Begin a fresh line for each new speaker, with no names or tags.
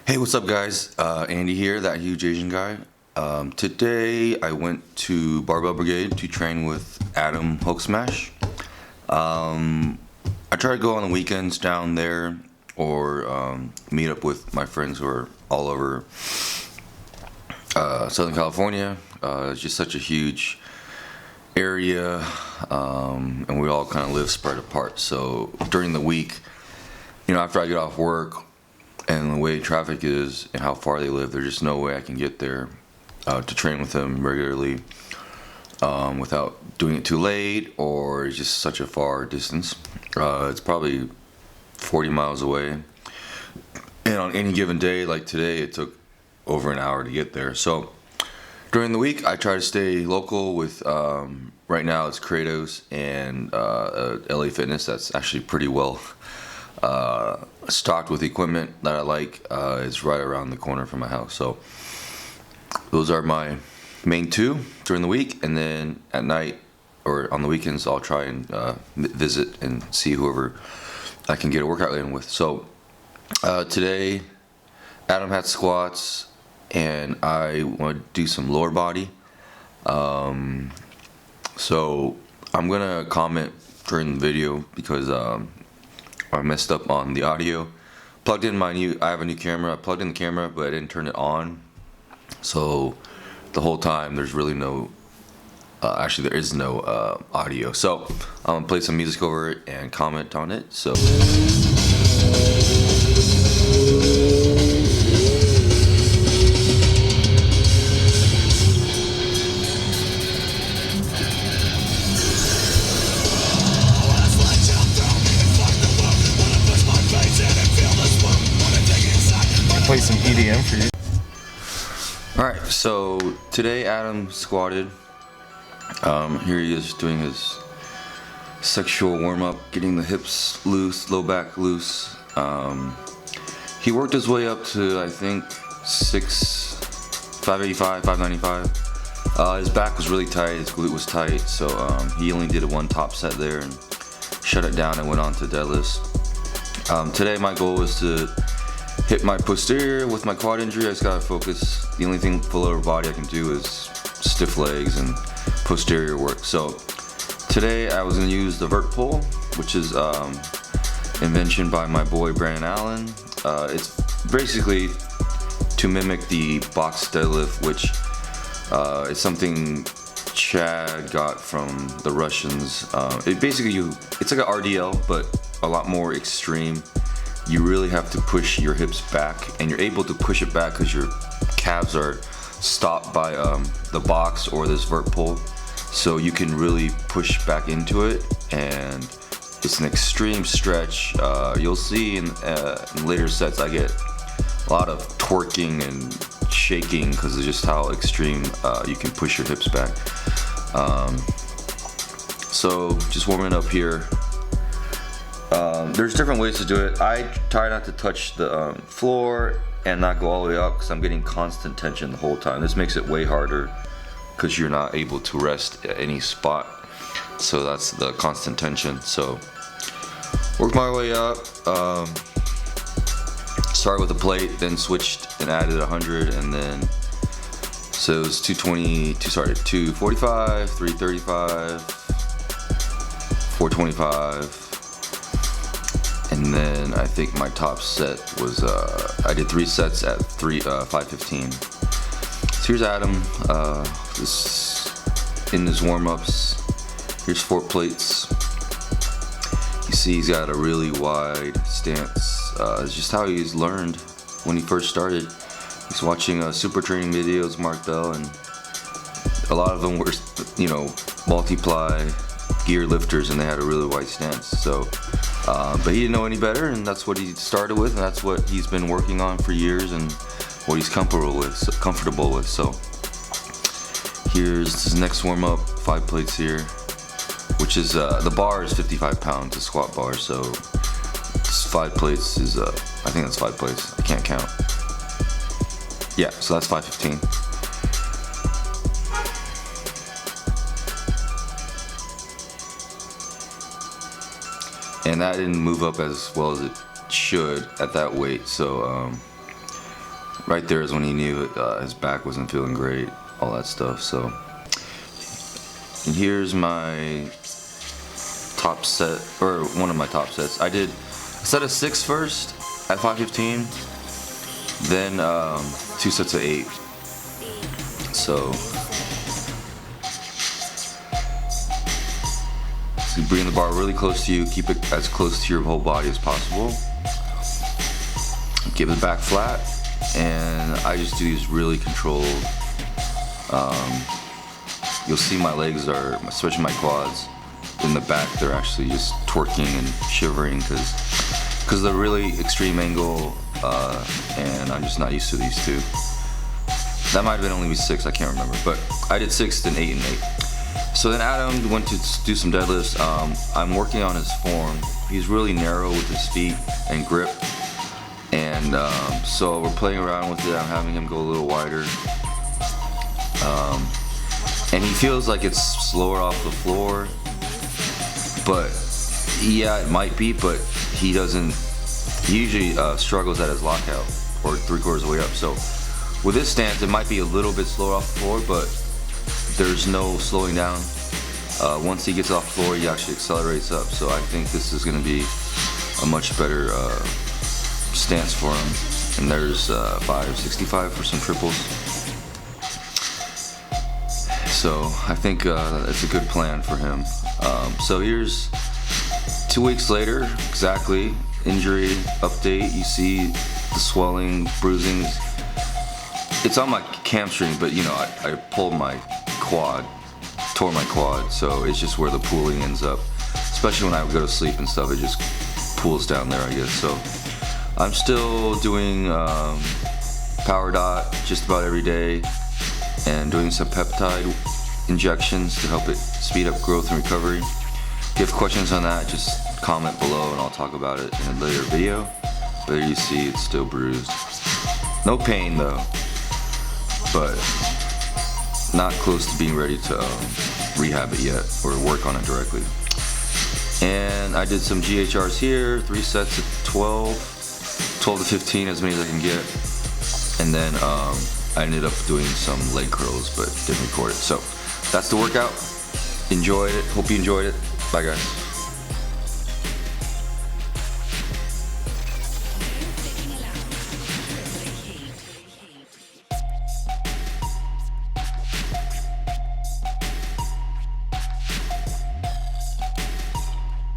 Hey, what's up, guys? Andy here, that huge Asian guy. Today I went to Barbell Brigade to train with Adam Hulk Smash. I try to go on the weekends down there or meet up with my friends who are all over Southern California. It's just such a huge area, and we all kind of live spread apart. So during the week, after I get off work, and the way traffic is and how far they live, there's just no way I can get there to train with them regularly without doing it too late, or it's just such a far distance. It's probably 40 miles away, and on any given day like today it took over an hour to get there. So during the week I try to stay local with right now it's Kratos and LA Fitness. That's actually pretty well stocked with equipment that I like. It's right around the corner from my house. So those are my main two during the week, and then at night or on the weekends I'll try and visit and see whoever I can get a workout in with. So today Adam had squats and I want to do some lower body. So I'm gonna comment during the video because I messed up on the audio. I have a new camera. I plugged in the camera, but I didn't turn it on. So the whole time there's really no, actually there is no audio. So I'm gonna play some music over it and comment on it. So.
Play some EDM for you.
Alright, so today Adam squatted. Here he is doing his sexual warm-up, getting the hips loose, low back loose. He worked his way up to, I think, 585, 595. His back was really tight, his glute was tight, so he only did a one top set there and shut it down and went on to deadlifts. Today my goal was to hit my posterior. With my quad injury, I just gotta focus. The only thing for lower body I can do is stiff legs and posterior work. So today I was gonna use the Vert Pull, which is invention by my boy Brandon Allen. It's basically to mimic the box deadlift, which is something Chad got from the Russians. It's like an RDL, but a lot more extreme. You really have to push your hips back, and you're able to push it back because your calves are stopped by the box or this Vert Pull, so you can really push back into it, and it's an extreme stretch. You'll see in later sets I get a lot of twerking and shaking because of just how extreme you can push your hips back. So just warming up here. There's different ways to do it. I try not to touch the floor and not go all the way up because I'm getting constant tension the whole time. This makes it way harder because you're not able to rest at any spot. So that's the constant tension. So work my way up. Started with a plate, then switched and added 100, and then so it was 245, 335, 425. And then I think my top set was, I did 3 sets at 515. So here's Adam, in his warm-ups. Here's 4 plates. You see he's got a really wide stance. It's just how he's learned when he first started. He's watching super training videos, Mark Bell, and a lot of them were, multiply gear lifters, and they had a really wide stance. So. But he didn't know any better, and that's what he started with, and that's what he's been working on for years, and what he's comfortable with. So here's his next warm-up, 5 plates here, which is the bar is 55 pounds, the squat bar. So 5 plates is I think that's 5 plates. I can't count. Yeah, so that's 515. And that didn't move up as well as it should at that weight. So right there is when he knew his back wasn't feeling great, all that stuff. So and here's my top set, or one of my top sets. I did a set of 6 first at 515, then 2 sets of 8. So you bring the bar really close to you, keep it as close to your whole body as possible. Give the back flat, and I just do these really controlled. You'll see my legs are, especially my quads, in the back, they're actually just twerking and shivering because they're really extreme angle, and I'm just not used to these two. That might have been only 6, I can't remember, but I did 6, then 8 and 8. So then Adam went to do some deadlifts. I'm working on his form. He's really narrow with his feet and grip, and so we're playing around with it. I'm having him go a little wider, and he feels like it's slower off the floor, but yeah, it might be, but he doesn't. He usually struggles at his lockout or 3/4 of the way up. So with this stance, it might be a little bit slower off the floor, but there's no slowing down. Once he gets off the floor, he actually accelerates up. So I think this is going to be a much better stance for him. And there's 565 for some triples. So I think it's a good plan for him. So here's 2 weeks later, exactly, injury update. You see the swelling, bruising. It's on my hamstring, but you know, I pulled my quad, tore my quad, so it's just where the pooling ends up. Especially when I go to sleep and stuff, it just pools down there, I guess. So I'm still doing power dot just about every day, and doing some peptide injections to help it speed up growth and recovery. If you have questions on that, just comment below and I'll talk about it in a later video. But there you see it's still bruised. No pain though, but not close to being ready to rehab it yet or work on it directly. And I did some GHRs here, 3 sets of 12 to 15, as many as I can get. And then I ended up doing some leg curls, but didn't record it. So that's the workout. Enjoyed it. Hope you enjoyed it. Bye guys.